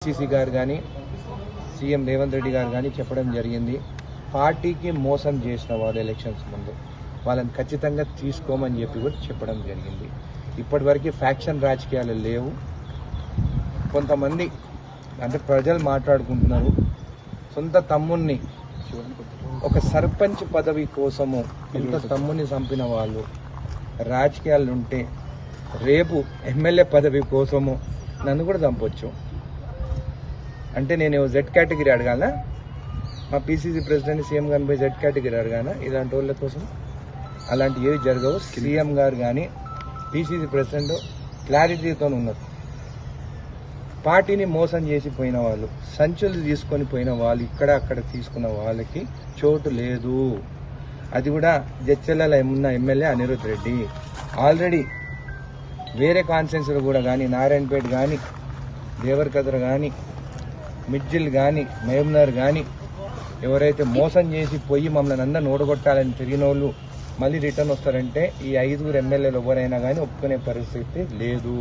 CC గారు కానీ CM Revanth Reddy గారు కానీ చెప్పడం జరిగింది. పార్టీకి మోసం చేసిన వాళ్ళు ఎలక్షన్స్ ముందు వాళ్ళని ఖచ్చితంగా తీసుకోమని చెప్పి కూడా చెప్పడం జరిగింది. ఇప్పటివరకు ఫ్యాక్షన్ రాజకీయాలు లేవు. కొంతమంది అంటే ప్రజలు మాట్లాడుకుంటున్నారు, సొంత తమ్ముణ్ణి ఒక సర్పంచ్ పదవి కోసము సొంత తమ్ముని చంపిన వాళ్ళు రాజకీయాలు ఉంటే రేపు ఎమ్మెల్యే పదవి కోసము నన్ను కూడా చంపొచ్చు. అంటే నేను జెడ్ కేటగిరీ అడగాల, మా పీసీసీ ప్రెసిడెంట్ సీఎం గారిని పోయి జెడ్ కేటగిరీ అడగాల? ఇలాంటి వాళ్ళ కోసం అలాంటి ఏవి జరగవు. సీఎం గారు కానీ పీసీసీ ప్రెసిడెంట్ క్లారిటీతో ఉన్నారు. పార్టీని మోసం చేసి పోయిన వాళ్ళు, సంచులు తీసుకొని పోయిన వాళ్ళు, ఇక్కడ అక్కడ తీసుకున్న వాళ్ళకి చోటు లేదు. అది కూడా జడ్చర్లలో ఉన్న ఎమ్మెల్యే అనిరుద్ రెడ్డి ఆల్రెడీ వేరే కాన్స్టిట్యున్సీలో కూడా కానీ నారాయణపేట కానీ దేవరకద్ర కానీ మిడ్జిల్ కానీ మహబూబ్నగర్ కానీ ఎవరైతే మోసం చేసి పోయి మమ్మల్ని అందరిని ఓడగొట్టాలని తిరిగిన వాళ్ళు మళ్ళీ రిటర్న్ వస్తారంటే ఈ 5 ఎమ్మెల్యేలు ఎవరైనా కానీ ఒప్పుకునే పరిస్థితి లేదు.